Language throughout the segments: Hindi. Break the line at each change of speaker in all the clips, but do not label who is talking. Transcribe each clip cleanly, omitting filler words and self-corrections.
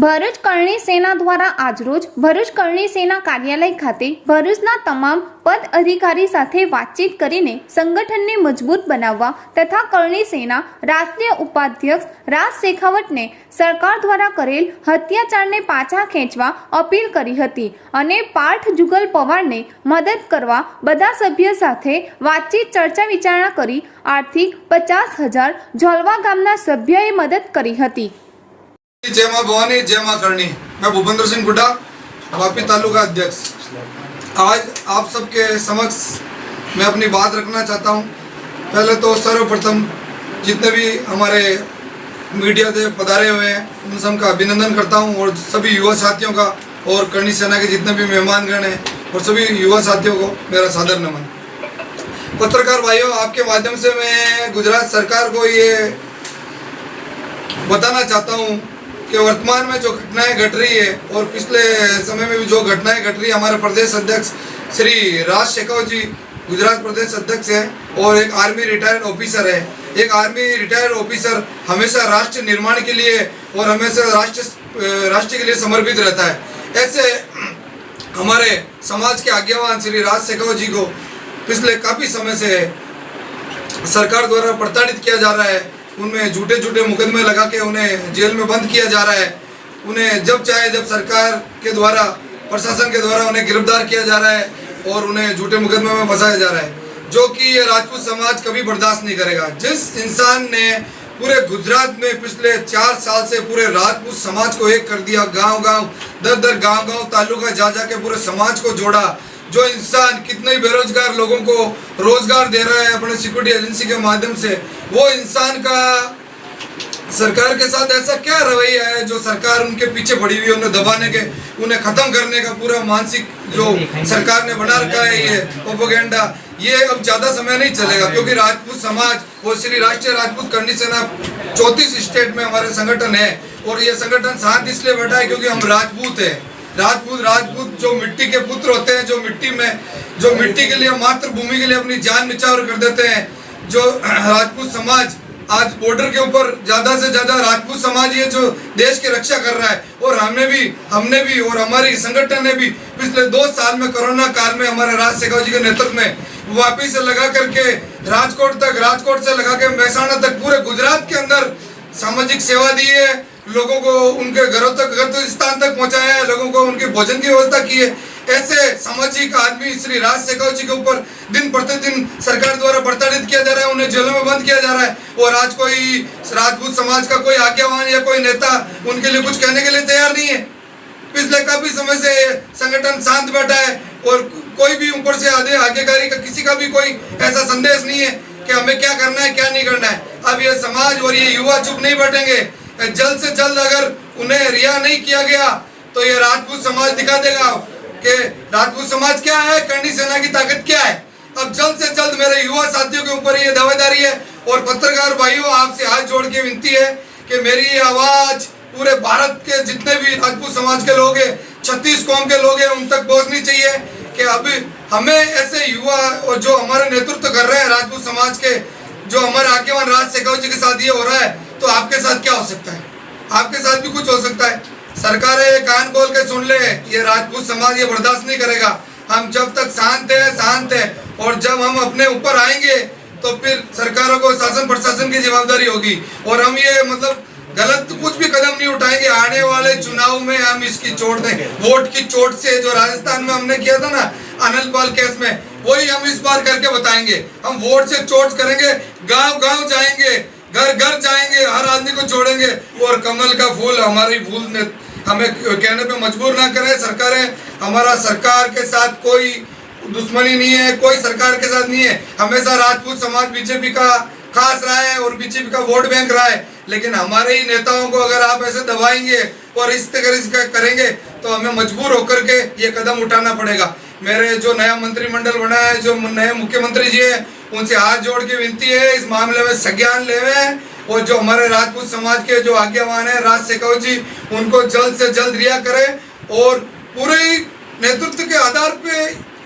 ભરૂચ કરણી સેના દ્વારા આજરોજ ભરૂચ કરણી સેના કાર્યાલય ખાતે ભરૂચના તમામ પદ અધિકારી સાથે વાતચીત કરીને સંગઠનને મજબૂત બનાવવા તથા કરણી સેના રાષ્ટ્રીય ઉપાધ્યક્ષ રાજ શેખાવતને સરકાર દ્વારા કરેલ અત્યાચારને પાછા ખેંચવા અપીલ કરી હતી અને પાર્થ જુગલ પવારને મદદ કરવા બધા સભ્યો સાથે વાતચીત ચર્ચા વિચારણા કરી આર્થિક 50,000 ઝોલવા ગામના સભ્યોએ મદદ કરી હતી।
जय मां भवानी, जय मां करणी। मैं भूपेंद्र सिंह गुड्डा, वापी तालुका अध्यक्ष। आज आप सबके समक्ष मैं अपनी बात रखना चाहता हूं। पहले तो सर्वप्रथम जितने भी हमारे मीडिया से पधारे हुए हैं उन सबका अभिनंदन करता हूं और सभी युवा साथियों का और करणी सेना के जितने भी मेहमानगण हैं और सभी युवा साथियों को मेरा सादर नमन। पत्रकार भाइयों, आपके माध्यम से मैं गुजरात सरकार को ये बताना चाहता हूँ कि वर्तमान में जो घटनाएं घट रही है और पिछले समय में भी जो घटनाएं घट रही है, हमारे प्रदेश अध्यक्ष श्री राज शेखावत जी गुजरात प्रदेश अध्यक्ष है और एक आर्मी रिटायर्ड ऑफिसर है। एक आर्मी रिटायर्ड ऑफिसर हमेशा राष्ट्र निर्माण के लिए और हमेशा राष्ट्र के लिए समर्पित रहता है। ऐसे हमारे समाज के आज्ञावान श्री राज शेखावत जी को पिछले काफ़ी समय से सरकार द्वारा प्रताड़ित किया जा रहा है। उनमें झूठे झूठे मुकदमे लगा के उन्हें जेल में बंद किया जा रहा है। उन्हें जब चाहे जब सरकार के द्वारा, प्रशासन के द्वारा उन्हें गिरफ्तार किया जा रहा है और उन्हें झूठे मुकदमे में फंसाया जा रहा है, जो कि ये राजपूत समाज कभी बर्दाश्त नहीं करेगा। जिस इंसान ने पूरे गुजरात में पिछले 4 साल से पूरे राजपूत समाज को एक कर दिया, गांव गांव दर गांव तालुका जा के पूरे समाज को जोड़ा, जो इंसान कितने ही बेरोजगार लोगों को रोजगार दे रहा है अपने सिक्योरिटी एजेंसी के माध्यम से, वो इंसान का सरकार के साथ ऐसा क्या रवैया है जो सरकार उनके पीछे पड़ी हुई है, उन्हें दबाने के, उन्हें खत्म करने का पूरा मानसिक जो सरकार ने बना रखा है, ये प्रोपेगेंडा, ये अब ज्यादा समय नहीं चलेगा। क्योंकि राजपूत समाज और श्री राष्ट्रीय राजपूत करणी सेना 34 स्टेट में हमारे संगठन है और ये संगठन शांत इसलिए बैठा है क्योंकि हम राजपूत है। राजपूत जो मिट्टी के पुत्र होते हैं, जो मिट्टी के लिए, मातृभूमि के लिए अपनी जान निछावर कर देते हैं। जो राजपूत समाज आज बॉर्डर के ऊपर ज्यादा से ज्यादा राजपूत समाज ये जो देश की रक्षा कर रहा है और हमने भी और हमारी संगठन ने भी पिछले 2 साल में कोरोना काल में हमारे राज शेखावत जी के नेतृत्व में वापी से लगा करके राजकोट से लगा के महसाणा तक पूरे गुजरात के अंदर सामाजिक सेवा दी है। लोगों को उनके घरों तक, गंतव्य स्थान तक पहुंचाया है, लोगों को उनके भोजन की व्यवस्था की है। ऐसे सामाजिक आदमी श्री राज शेखावत जी के ऊपर दिन प्रतिदिन सरकार द्वारा प्रताड़ित किया जा रहा है, उन्हें जेलों में बंद किया जा रहा है और आज कोई राजपूत समाज का कोई आज्ञावान या कोई नेता उनके लिए कुछ कहने के लिए तैयार नहीं है। पिछले काफी समय से संगठन शांत बैठा है और कोई भी ऊपर से आज्ञाकारी का किसी का भी कोई ऐसा संदेश नहीं है कि हमें क्या करना है क्या नहीं करना है। अब ये समाज और ये युवा चुप नहीं बैठेंगे। जल्द से जल्द अगर उन्हें रिहा नहीं किया गया तो ये राजपूत समाज दिखा देगा कि राजपूत समाज क्या है, करणी सेना की ताकत क्या है। अब जल्द से जल्द मेरे युवा साथियों के ऊपर ये दावेदारी है और पत्रकार भाइयों, आपसे हाथ जोड़ के विनती है कि मेरी आवाज पूरे भारत के जितने भी राजपूत समाज के लोग हैं, 36 कौम के लोग हैं, उन तक पहुंचनी चाहिए कि अभी हमें ऐसे युवा और जो हमारे नेतृत्व कर रहे हैं राजपूत समाज के, जो हमारे आज्ञावान राज शेखावत जी के साथ ये हो रहा है, तो आपके साथ क्या हो सकता है? आपके साथ भी कुछ हो सकता है। सरकारें ये कान खोल के सुन ले, ये राजपूत समाज ये बर्दाश्त नहीं करेगा। हम जब तक शांत है और जब हम अपने ऊपर आएंगे तो फिर सरकारों को, शासन प्रशासन की जवाबदारी होगी और हम ये मतलब गलत कुछ भी कदम नहीं उठाएंगे। आने वाले चुनाव में हम इसकी चोट देंगे, वोट की चोट से, जो राजस्थान में हमने किया था ना अनिल पाल केस में, वही हम इस बार करके बताएंगे। हम वोट से चोट करेंगे, गांव गांव जाएंगे, घर घर जाएंगे, हर आदमी को जोड़ेंगे और कमल का फूल, हमारी फूल ने हमें कहने पे मजबूर ना करें। हमारा सरकार के साथ कोई दुश्मनी नहीं है, कोई सरकार के साथ नहीं है। हमेशा राजपूत समाज बीजेपी का खास रहा है और बीजेपी का वोट बैंक रहा है, लेकिन हमारे ही नेताओं को अगर आप ऐसे दबाएंगे और इस तरह करेंगे तो हमें मजबूर होकर के ये कदम उठाना पड़ेगा। मेरे जो नया मंत्रिमंडल बना है, जो नए मुख्यमंत्री जी है, उनसे हाथ जोड़ के विनती है इस मामले में संज्ञान लेवे और जो हमारे राजपूत समाज के जो आज्ञावान है राज शेखावत जी, उनको जल्द से जल्द रिहा करें और पूरे नेतृत्व के आधार पे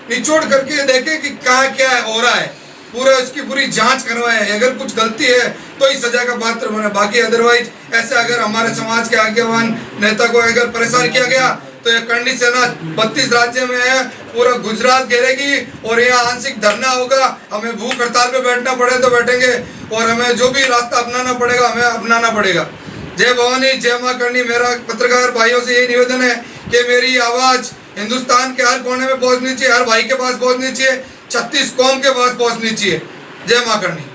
निचोड़ करके देखें कि क्या हो रहा है। पूरा उसकी पूरी जांच करवाएं, अगर कुछ गलती है तो ही सजा का पात्र बने, बाकी अदरवाइज ऐसे अगर हमारे समाज के आगेवान नेता को अगर परेशान किया गया तो ये करनी सेना 32 राज्य में है, पूरा गुजरात घेरेगी और यहाँ आंशिक धरना होगा। हमें भूख हड़ताल पे बैठना पड़े तो बैठेंगे और हमें जो भी रास्ता अपनाना पड़ेगा हमें अपनाना पड़ेगा। जय भवानी, जय माँ करनी। मेरा पत्रकार भाइयों से यही निवेदन है कि मेरी आवाज़ हिंदुस्तान के हर कोने में पहुँचनी चाहिए, हर भाई के पास पहुँचनी चाहिए, 36 कौम के पास पहुँचनी चाहिए। जय माँ करनी।